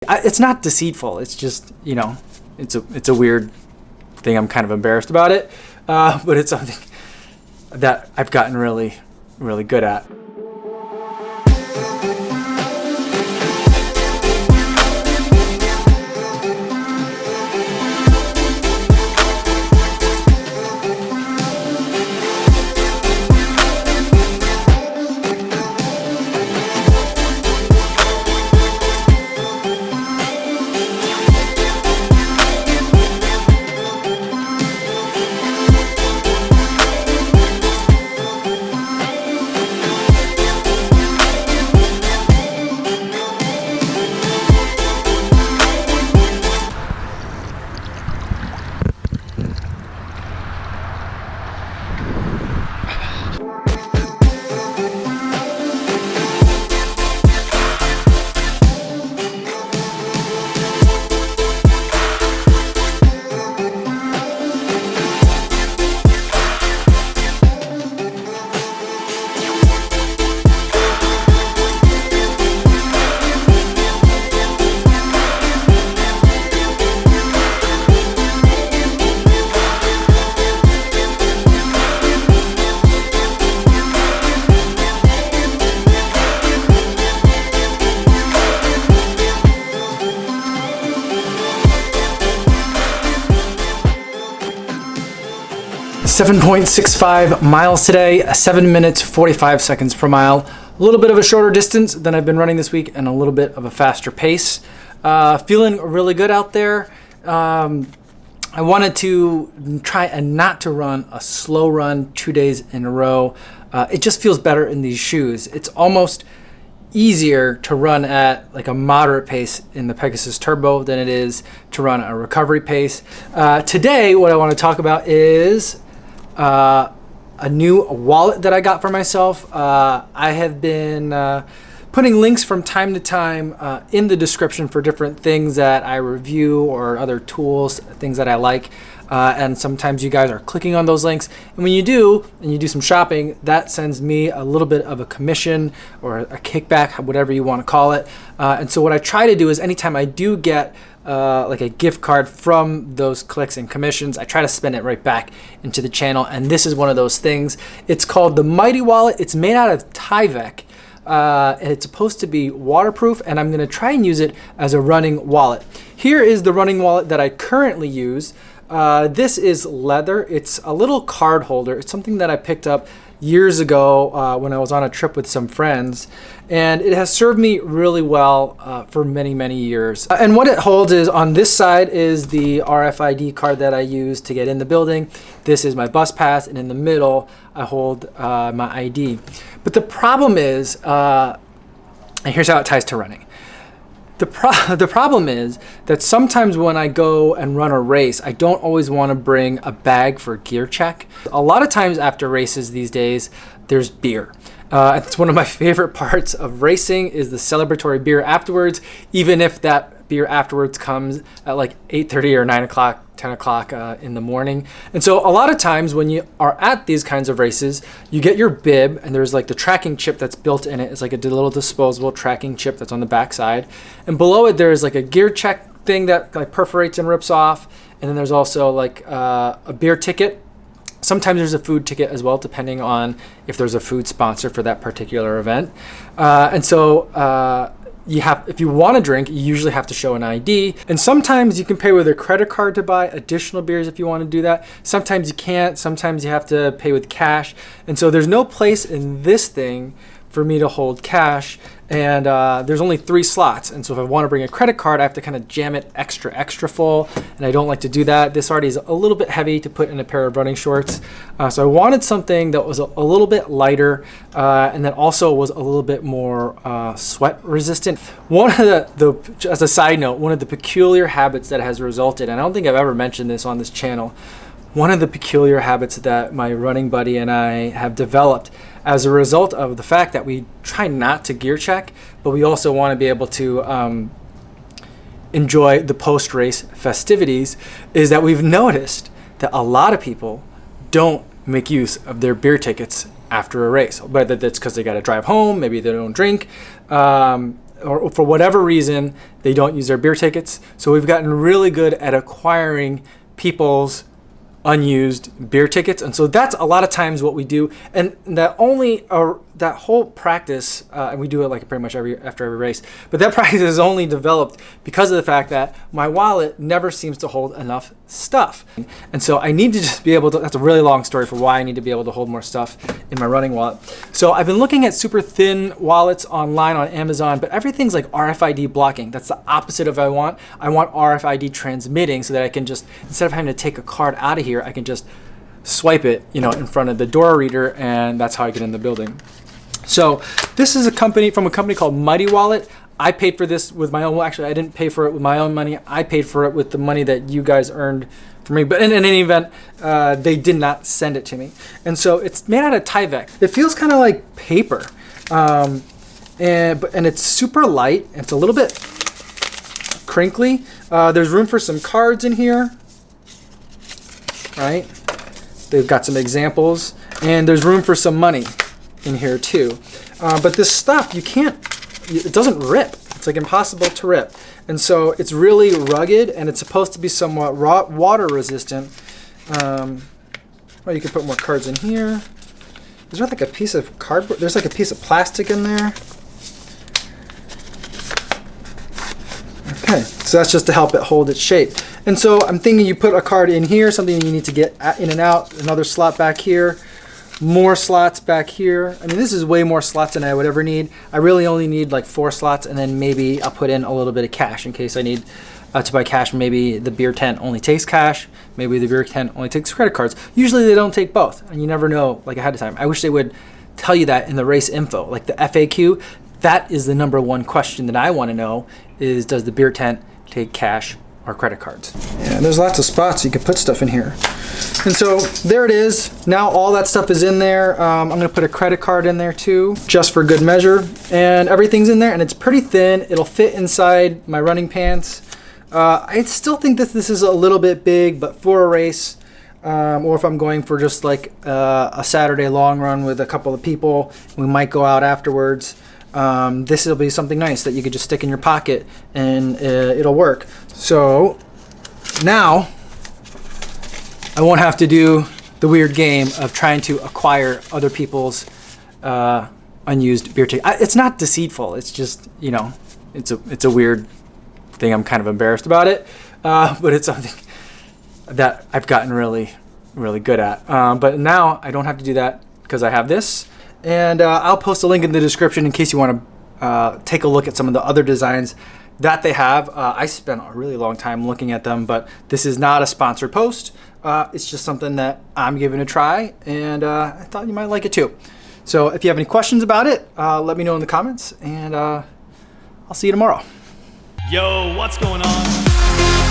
it's not deceitful. It's just, you know, it's a weird thing. I'm kind of embarrassed about it, but it's something that I've gotten really, really good at. .65 miles today, 7 minutes 45 seconds per mile. A little bit of a shorter distance than I've been running this week and a little bit of a faster pace. Feeling really good out there. I wanted to try and not to run a slow run 2 days in a row. It just feels better in these shoes. It's almost easier to run at like a moderate pace in the Pegasus Turbo than it is to run a recovery pace. Today, what I want to talk about is a new wallet that I got for myself. I have been putting links from time to time in the description for different things that I review or other tools, things that I like. And sometimes you guys are clicking on those links. And when you do, and you do some shopping, that sends me a little bit of a commission or a kickback, whatever you want to call it. And so what I try to do is anytime I do get like a gift card from those clicks and commissions, I try to spend it right back into the channel. And this is one of those things. It's called the Mighty Wallet. It's made out of Tyvek. It's supposed to be waterproof, and I'm going to try and use it as a running wallet. Here is the running wallet that I currently use. This is leather. It's a little card holder. It's something that I picked up years ago when I was on a trip with some friends, and it has served me really well for many, many years. And what it holds is, on this side is the RFID card that I use to get in the building. This is my bus pass, and in the middle I hold my ID. But the problem is, and here's how it ties to running. The problem is that sometimes when I go and run a race, I don't always want to bring a bag for gear check. A lot of times after races these days, there's beer. It's one of my favorite parts of racing is the celebratory beer afterwards, even if that beer afterwards comes at like 8:30 or 9 o'clock, 10 o'clock in the morning. And so a lot of times when you are at these kinds of races, you get your bib, and there's like the tracking chip that's built in it. It's like a little disposable tracking chip that's on the back side. And below it, there's like a gear check thing that like perforates and rips off. And then there's also like a beer ticket. Sometimes there's a food ticket as well, depending on if there's a food sponsor for that particular event. And so if you want to drink, you usually have to show an ID. And sometimes you can pay with a credit card to buy additional beers if you want to do that. Sometimes you can't. Sometimes you have to pay with cash. And so there's no place in this thing for me to hold cash, and there's only 3 slots. And so if I want to bring a credit card, I have to kind of jam it extra full, and I don't like to do that. This already is a little bit heavy to put in a pair of running shorts. So I wanted something that was a little bit lighter, and that also was a little bit more sweat resistant. One of as a side note, one of the peculiar habits that has resulted, and I don't think I've ever mentioned this on this channel, one of the peculiar habits that my running buddy and I have developed as a result of the fact that we try not to gear check, but we also want to be able to enjoy the post-race festivities, is that we've noticed that a lot of people don't make use of their beer tickets after a race. Whether that's because they got to drive home, maybe they don't drink. or for whatever reason, they don't use their beer tickets. So we've gotten really good at acquiring people's unused beer tickets, and so that's a lot of times what we do. And that whole practice, and we do it like pretty much after every race, but that practice is only developed because of the fact that my wallet never seems to hold enough stuff. And so I need to just be able to, that's a really long story for why I need to be able to hold more stuff in my running wallet. So I've been looking at super thin wallets online on Amazon, but everything's like RFID blocking. That's the opposite of what I want. I want RFID transmitting, so that I can just, instead of having to take a card out of here, I can just swipe it, in front of the door reader, and that's how I get in the building. So this is from a company called Mighty Wallet. I paid for this with my own, well, actually I didn't pay for it with my own money. I paid for it with the money that you guys earned for me. But in any event, they did not send it to me. And so it's made out of Tyvek. It feels kind of like paper. And it's super light. It's a little bit crinkly. There's room for some cards in here. Right? They've got some examples. And there's room for some money in here too. But this stuff, it doesn't rip. It's like impossible to rip. And so it's really rugged, and it's supposed to be somewhat water resistant. Well, you can put more cards in here. There's not like a piece of cardboard. There's like a piece of plastic in there. Okay, so that's just to help it hold its shape. And so I'm thinking you put a card in here, something you need to get in and out, another slot back here. More slots back here. I mean, this is way more slots than I would ever need. I really only need like 4 slots, and then maybe I'll put in a little bit of cash in case I need to buy cash. Maybe the beer tent only takes cash. Maybe the beer tent only takes credit cards. Usually they don't take both, and you never know like ahead of time. I wish they would tell you that in the race info, like the FAQ. That is the number one question that I want to know is, does the beer tent take cash or credit cards? Yeah, there's lots of spots you can put stuff in here. And so there it is. Now all that stuff is in there. I'm going to put a credit card in there too, just for good measure. And everything's in there, and it's pretty thin. It'll fit inside my running pants. I still think that this is a little bit big, but for a race, or if I'm going for just like a Saturday long run with a couple of people, we might go out afterwards. This will be something nice that you could just stick in your pocket, and it'll work. So now I won't have to do the weird game of trying to acquire other people's unused beer tickets. It's not deceitful. It's just, it's a weird thing. I'm kind of embarrassed about it, but it's something that I've gotten really, really good at. But now I don't have to do that because I have this. And I'll post a link in the description in case you want to take a look at some of the other designs that they have. I spent a really long time looking at them, but this is not a sponsored post. It's just something that I'm giving a try, and I thought you might like it too. So if you have any questions about it, let me know in the comments, and I'll see you tomorrow. Yo, what's going on?